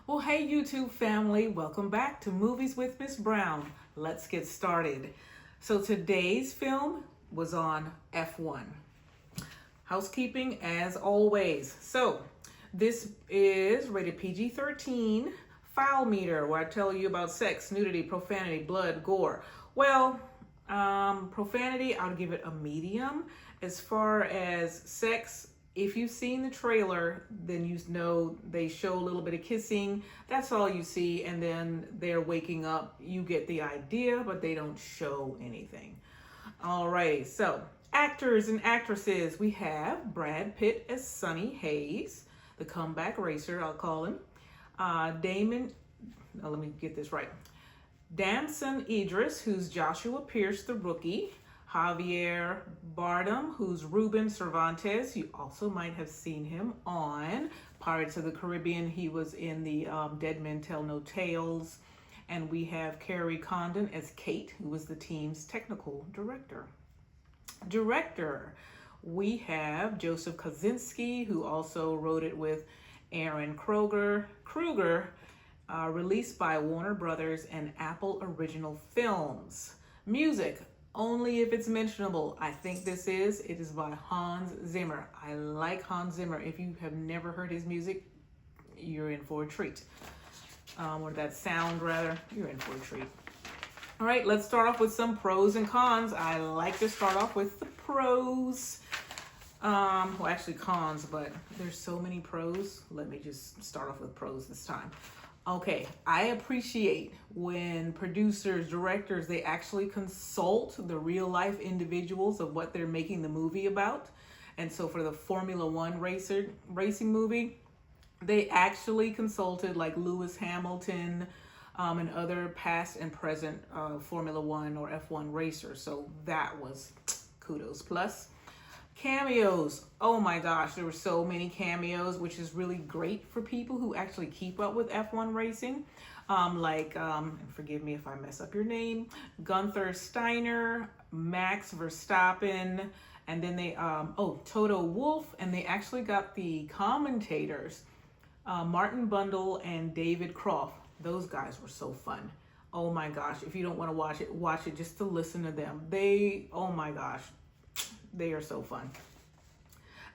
Well, hey, YouTube family, welcome back to Movies with Miss Brown. Let's get started. So, today's film was on F1. Housekeeping, as always. So, this is rated PG-13, file meter, where I tell you about sex, nudity, profanity, blood, gore. Well, profanity, I'll give it a medium. As far as sex, if you've seen the trailer, then you know they show a little bit of kissing. That's all you see, and then they're waking up. You get the idea, but they don't show anything. All right, so actors and actresses. We have Brad Pitt as Sonny Hayes, the comeback racer, I'll call him. Let me get this right. Damson Idris, who's Joshua Pierce, the rookie. Javier Bardem, who's Ruben Cervantes. You also might have seen him on Pirates of the Caribbean. He was in the Dead Men Tell No Tales. And we have Carrie Condon as Kate, who was the team's technical director. We have Joseph Kosinski, who also wrote it with Aaron Kruger, released by Warner Brothers and Apple Original Films. Music, only if it's mentionable. I think it is by Hans Zimmer. I like Hans Zimmer. If you have never heard his music, you're in for a treat. Or that sound rather, you're in for a treat. All right, let's start off with some pros and cons. I like to start off with the pros. Well, actually cons, but there's so many pros. Let me just start off with pros this time. Okay, I appreciate when producers, directors, they actually consult the real life individuals of what they're making the movie about. And so for the Formula One racing movie, they actually consulted like Lewis Hamilton and other past and present Formula One or F1 racers. So that was kudos. Plus, cameos. Oh my gosh, there were so many cameos, which is really great for people who actually keep up with F1 racing. Forgive me if I mess up your name, Gunther Steiner, Max Verstappen, and then Toto Wolff, and they actually got the commentators, Martin Bundle and David Croft. Those guys were so fun. Oh my gosh, if you don't want to watch it just to listen to them. Oh my gosh, they are so fun.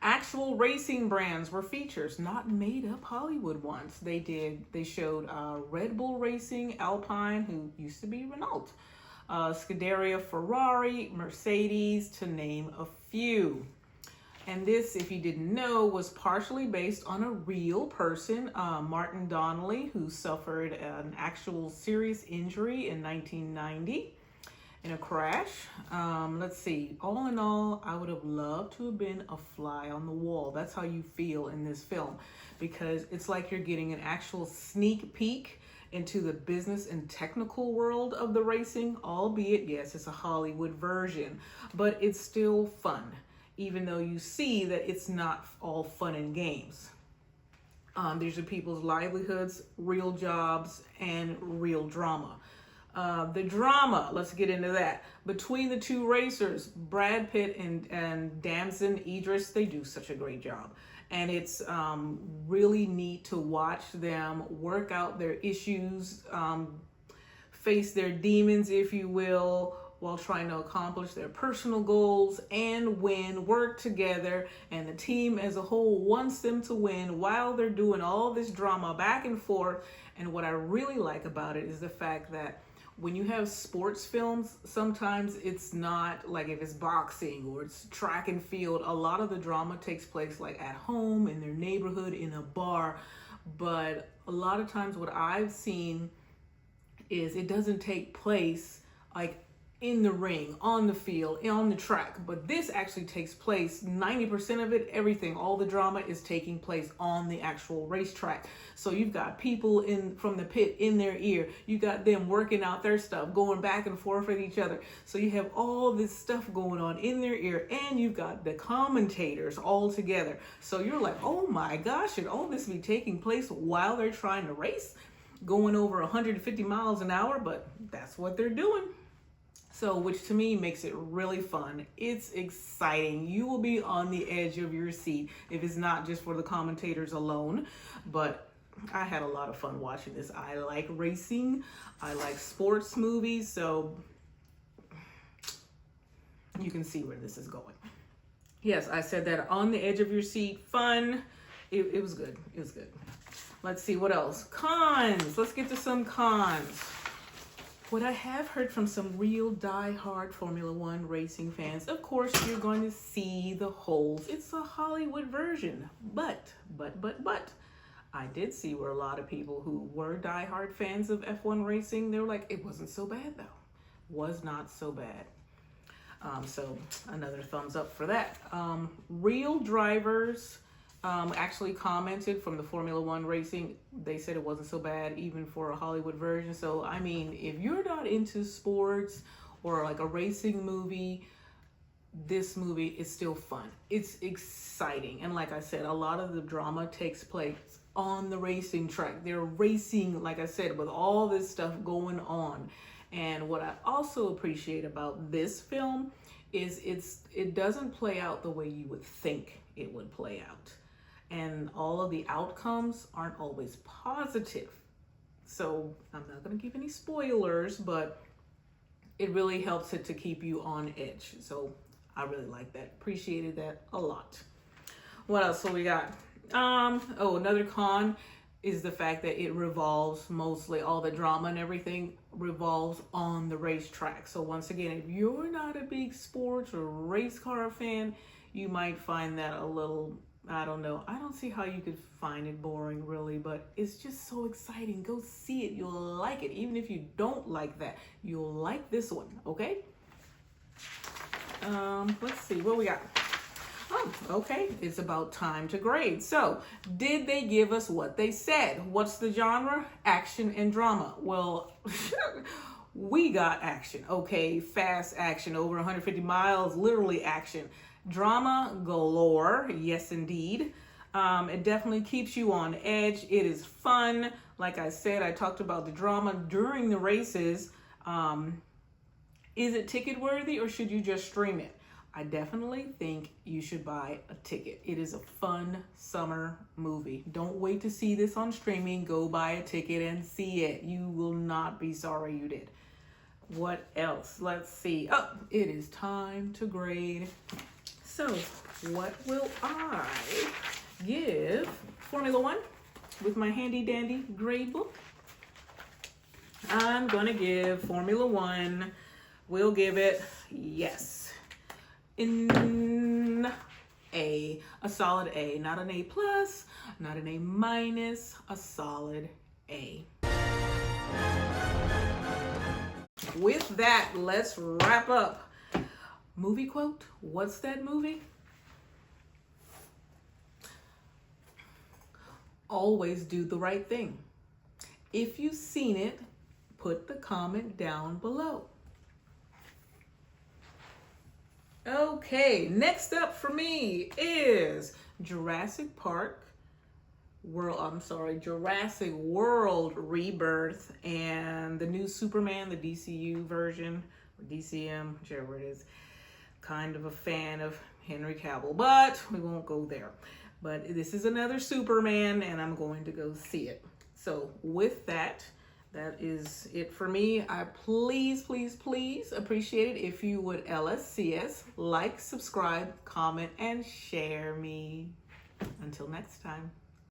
Actual racing brands were features, not made up Hollywood ones. They showed Red Bull Racing, Alpine, who used to be Renault, Scuderia Ferrari, Mercedes, to name a few. And this, if you didn't know, was partially based on a real person, Martin Donnelly, who suffered an actual serious injury in 1990. In a crash. Let's see. All in all, I would have loved to have been a fly on the wall. That's how you feel in this film, because it's like you're getting an actual sneak peek into the business and technical world of the racing, albeit, yes, it's a Hollywood version, but it's still fun, even though you see that it's not all fun and games. These are people's livelihoods, real jobs, and real drama. The drama, let's get into that. Between the two racers, Brad Pitt and Damson Idris, they do such a great job. And it's really neat to watch them work out their issues, face their demons, if you will, while trying to accomplish their personal goals and work together. And the team as a whole wants them to win while they're doing all this drama back and forth. And what I really like about it is the fact that when you have sports films, sometimes it's not like if it's boxing or it's track and field. A lot of the drama takes place like at home, in their neighborhood, in a bar. But a lot of times what I've seen is it doesn't take place like in the ring, on the field, on the track. But this actually takes place, 90% of it, everything, all the drama is taking place on the actual racetrack. So you've got people from the pit in their ear. You got them working out their stuff, going back and forth with each other. So you have all this stuff going on in their ear, and you've got the commentators all together. So you're like, oh my gosh, should all this be taking place while they're trying to race, going over 150 miles an hour? But that's what they're doing. So, which to me makes it really fun. It's exciting. You will be on the edge of your seat if it's not just for the commentators alone. But I had a lot of fun watching this. I like racing. I like sports movies. So you can see where this is going. Yes, I said that on the edge of your seat. Fun. It was good. It was good. Let's see what else. Cons. Let's get to some cons. What I have heard from some real die-hard Formula One racing fans, of course, you're going to see the holes. It's a Hollywood version. But, I did see where a lot of people who were die-hard fans of F1 racing, they were like, it wasn't so bad though. Was not so bad. So another thumbs up for that. Real drivers actually commented from the Formula One racing. They said it wasn't so bad even for a Hollywood version. So, I mean, if you're not into sports or like a racing movie, this movie is still fun. It's exciting. And like I said, a lot of the drama takes place on the racing track. They're racing, like I said, with all this stuff going on. And what I also appreciate about this film is it doesn't play out the way you would think it would play out. And all of the outcomes aren't always positive. So I'm not going to give any spoilers, but it really helps it to keep you on edge. So I really like that. Appreciated that a lot. What else? So we got, another con is the fact that it revolves mostly, all the drama and everything revolves on the racetrack. So once again, if you're not a big sports or race car fan, you might find that a little, I don't know. I don't see how you could find it boring really, but it's just so exciting. Go see it. You'll like it. Even if you don't like that, you'll like this one, okay? Let's see what we got. Oh, okay. It's about time to grade. So, did they give us what they said? What's the genre? Action and drama. Well, we got action. Okay, fast action, over 150 miles, literally action. Drama galore, yes indeed. It definitely keeps you on edge. It is fun. Like I said, I talked about the drama during the races. Is it ticket worthy or should you just stream it? I definitely think you should buy a ticket. It is a fun summer movie. Don't wait to see this on streaming. Go buy a ticket and see it. You will not be sorry you did. What else? Let's see. Oh, it is time to grade. So, what will I give Formula One with my handy dandy grade book? I'm gonna give Formula One, we'll give it, yes, in a solid A, not an A plus, not an A minus, a solid A. With that, let's wrap up. Movie quote, what's that movie? Always do the right thing. If you've seen it, put the comment down below. Okay, next up for me is Jurassic World Rebirth and the new Superman, the DCU version, or DCM, whichever it is. Kind of a fan of Henry Cavill, but we won't go there. But this is another Superman and I'm going to go see it. So with that, that is it for me. I please appreciate it if you would LSCS, like, subscribe, comment, and share me. Until next time.